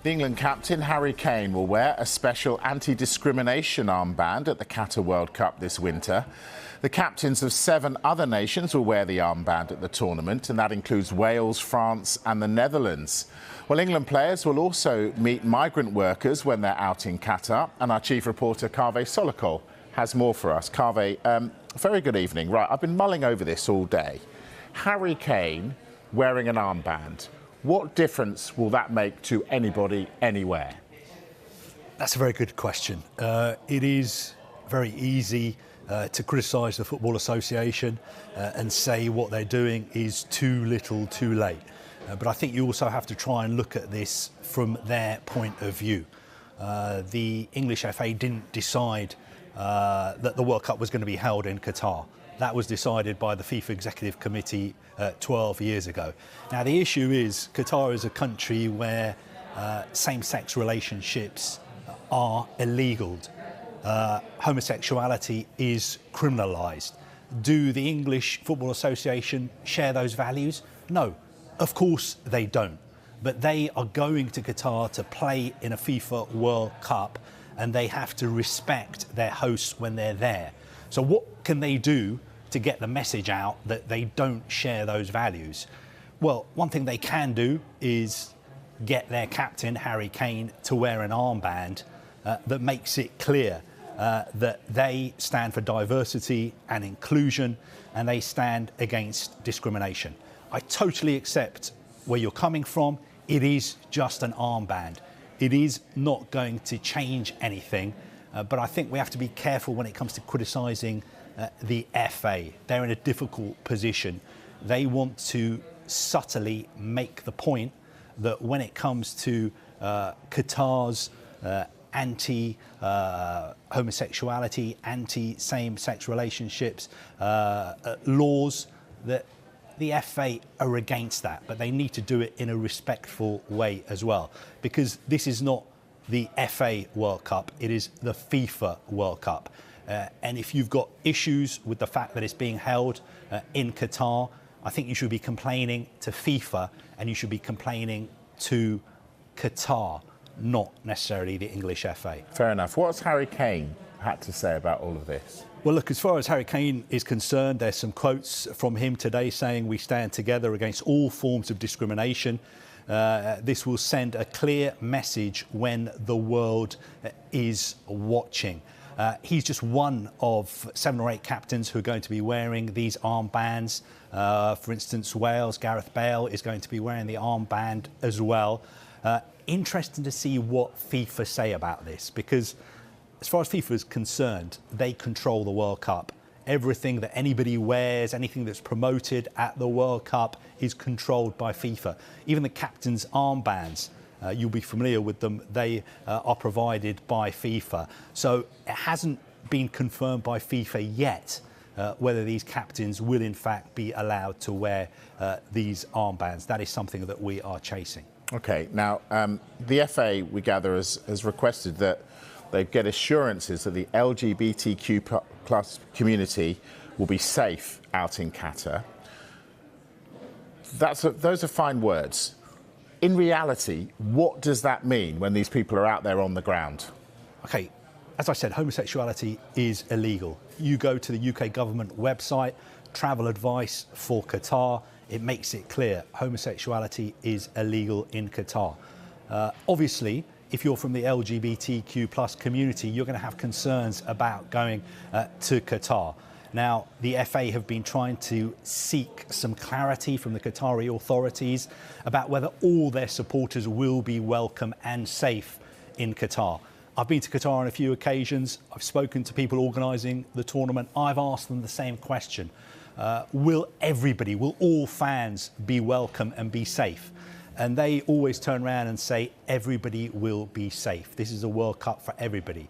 The England captain, Harry Kane, will wear a special anti-discrimination armband at the Qatar World Cup this winter. The captains of 7 other nations will wear the armband at the tournament, and that includes Wales, France and the Netherlands. Well, England players will also meet migrant workers when they're out in Qatar, and our chief reporter, Kaveh Solhekol, has more for us. Kaveh, very good evening. Right, I've been mulling over this all day. Harry Kane wearing an armband. What difference will that make to anybody, anywhere? That's a very good question. It is very easy to criticise the Football Association and say what they're doing is too little, too late. But I think you also have to try and look at this from their point of view. The English FA didn't decide that the World Cup was going to be held in Qatar. That was decided by the FIFA Executive Committee 12 years ago. Now, the issue is Qatar is a country where same-sex relationships are illegal. Homosexuality is criminalised. Do the English Football Association share those values? No, of course they don't. But they are going to Qatar to play in a FIFA World Cup, and they have to respect their hosts when they're there. So what can they do to get the message out that they don't share those values? Well, one thing they can do is get their captain, Harry Kane, to wear an armband that makes it clear that they stand for diversity and inclusion, and they stand against discrimination. I totally accept where you're coming from. It is just an armband. It is not going to change anything, but I think we have to be careful when it comes to criticising the FA. They're in a difficult position. They want to subtly make the point that when it comes to Qatar's anti-homosexuality, anti-same-sex relationships laws, that the FA are against that, but they need to do it in a respectful way as well, because this is not the FA World Cup, it is the FIFA World Cup. And if you've got issues with the fact that it's being held in Qatar, I think you should be complaining to FIFA and you should be complaining to Qatar, not necessarily the English FA. Fair enough. What's Harry Kane had to say about all of this? Well, look, as far as Harry Kane is concerned, there's some quotes from him today saying we stand together against all forms of discrimination. This will send a clear message when the world is watching. He's just one of 7 or 8 captains who are going to be wearing these armbands. For instance, Wales, Gareth Bale is going to be wearing the armband as well. Interesting to see what FIFA say about this, because as far as FIFA is concerned, they control the World Cup. Everything that anybody wears, anything that's promoted at the World Cup is controlled by FIFA. Even the captain's armbands, you'll be familiar with them, they are provided by FIFA. So it hasn't been confirmed by FIFA yet whether these captains will in fact be allowed to wear these armbands. That is something that we are chasing. OK, now the FA, we gather, has requested that they get assurances that the LGBTQ plus community will be safe out in Qatar. Those are fine words. In reality, what does that mean when these people are out there on the ground? OK, as I said, homosexuality is illegal. You go to the UK government website, travel advice for Qatar, it makes it clear homosexuality is illegal in Qatar. Obviously, if you're from the LGBTQ plus community, you're going to have concerns about going to Qatar. Now, the FA have been trying to seek some clarity from the Qatari authorities about whether all their supporters will be welcome and safe in Qatar. I've been to Qatar on a few occasions. I've spoken to people organising the tournament. I've asked them the same question. Will all fans be welcome and be safe? And they always turn around and say, everybody will be safe. This is a World Cup for everybody.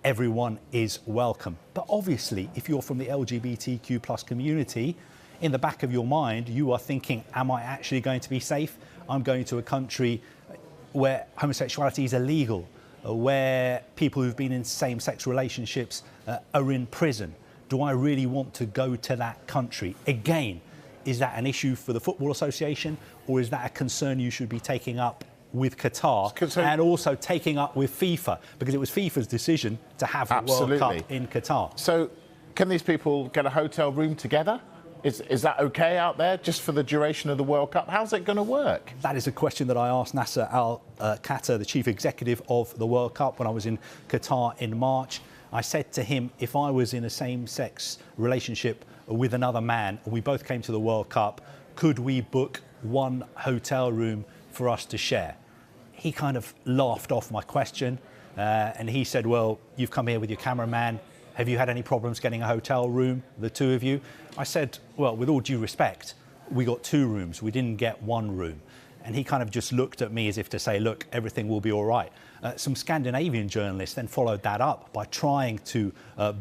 Everyone is welcome. But obviously, if you're from the LGBTQ plus community, in the back of your mind, you are thinking, am I actually going to be safe? I'm going to a country where homosexuality is illegal, where people who've been in same-sex relationships are in prison. Do I really want to go to that country? Again, is that an issue for the Football Association, or is that a concern you should be taking up with Qatar and also taking up with FIFA, because it was FIFA's decision to have the World Cup in Qatar. So can these people get a hotel room together? Is that okay out there just for the duration of the World Cup? How's it going to work? That is a question that I asked Nasser Al Khater, the chief executive of the World Cup, when I was in Qatar in March. I said to him, if I was in a same-sex relationship with another man, and we both came to the World Cup, could we book one hotel room for us to share? He kind of laughed off my question, and he said, well, you've come here with your cameraman. Have you had any problems getting a hotel room, the two of you? I said, well, with all due respect, we got 2 rooms. We didn't get 1 room. And he kind of just looked at me as if to say, look, everything will be all right. Some Scandinavian journalists then followed that up by trying to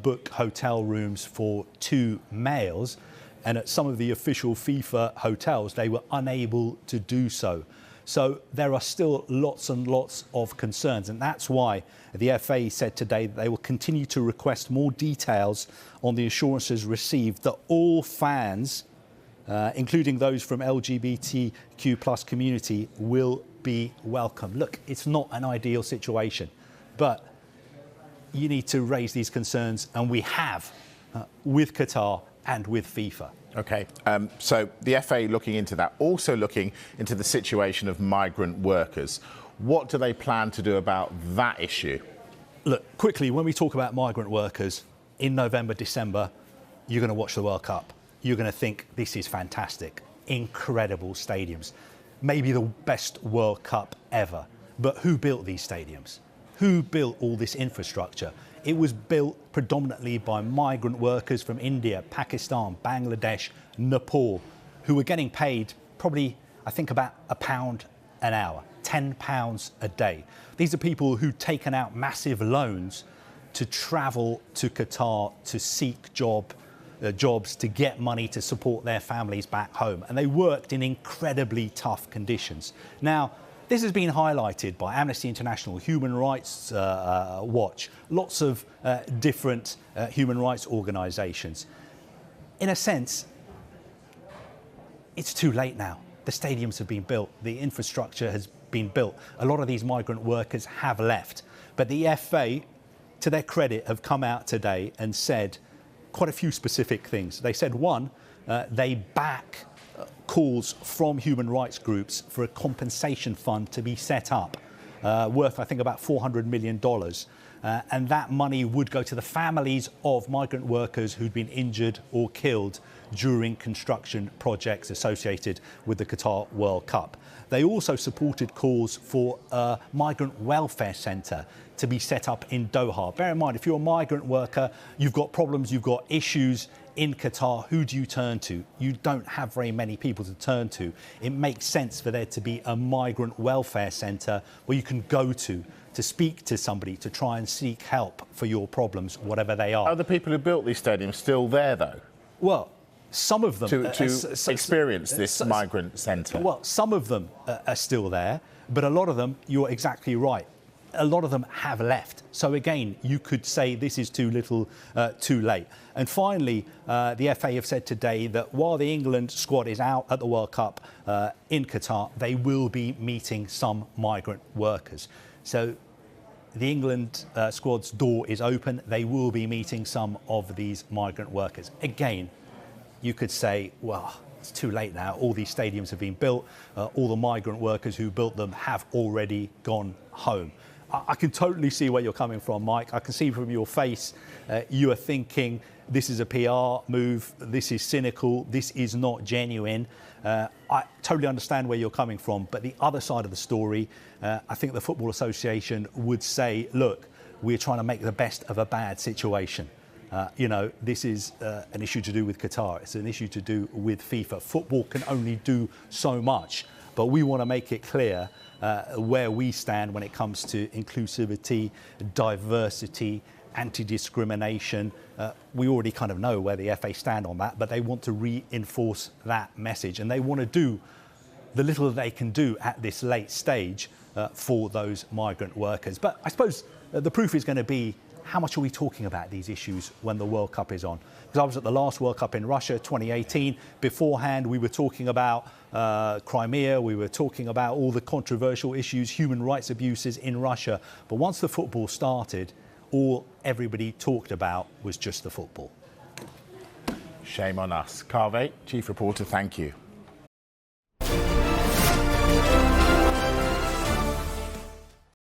book hotel rooms for 2 males. And at some of the official FIFA hotels, they were unable to do so. So there are still lots and lots of concerns, and that's why the FA said today that they will continue to request more details on the assurances received that all fans, including those from LGBTQ+ community, will be welcome. Look, it's not an ideal situation, but you need to raise these concerns, and we have with Qatar and with FIFA. OK, so the FA looking into that, also looking into the situation of migrant workers. What do they plan to do about that issue? Look, quickly, when we talk about migrant workers, in November, December, you're going to watch the World Cup. You're going to think, this is fantastic. Incredible stadiums. Maybe the best World Cup ever. But who built these stadiums? Who built all this infrastructure? It was built predominantly by migrant workers from India, Pakistan, Bangladesh, Nepal, who were getting paid probably, I think, about £1 an hour, £10 a day. These are people who'd taken out massive loans to travel to Qatar to seek jobs, to get money to support their families back home. And they worked in incredibly tough conditions. Now, this has been highlighted by Amnesty International, Human Rights Watch, lots of different human rights organisations. In a sense, it's too late now. The stadiums have been built, the infrastructure has been built. A lot of these migrant workers have left. But the FA, to their credit, have come out today and said quite a few specific things. They said, one, they back calls from human rights groups for a compensation fund to be set up, worth, I think, about $400 million. And that money would go to the families of migrant workers who'd been injured or killed during construction projects associated with the Qatar World Cup. They also supported calls for a migrant welfare centre to be set up in Doha. Bear in mind, if you're a migrant worker, you've got problems, you've got issues in Qatar, who do you turn to? You don't have very many people to turn to. It makes sense for there to be a migrant welfare centre where you can go to speak to somebody, to try and seek help for your problems, whatever they are. Are the people who built these stadiums still there, though? Well, some of them... To experience this migrant centre? Well, some of them are still there, but a lot of them, you're exactly right, a lot of them have left. So again, you could say this is too little, too late. And finally, the FA have said today that while the England squad is out at the World Cup in Qatar, they will be meeting some migrant workers. So the England squad's door is open. They will be meeting some of these migrant workers. Again, you could say, well, it's too late now. All these stadiums have been built. All the migrant workers who built them have already gone home. I can totally see where you're coming from, Mike. I can see from your face you are thinking this is a PR move, this is cynical, this is not genuine. I totally understand where you're coming from, but the other side of the story, I think the Football Association would say, look, we're trying to make the best of a bad situation. You know, this is an issue to do with Qatar. It's an issue to do with FIFA. Football can only do so much, but we want to make it clear where we stand when it comes to inclusivity, diversity, anti-discrimination. We already kind of know where the FA stand on that, but they want to reinforce that message, and they want to do the little they can do at this late stage for those migrant workers. But I suppose the proof is going to be how much are we talking about these issues when the World Cup is on? Because I was at the last World Cup in Russia, 2018. Beforehand, we were talking about Crimea. We were talking about all the controversial issues, human rights abuses in Russia. But once the football started, all everybody talked about was just the football. Shame on us. Kaveh, Chief Reporter, thank you.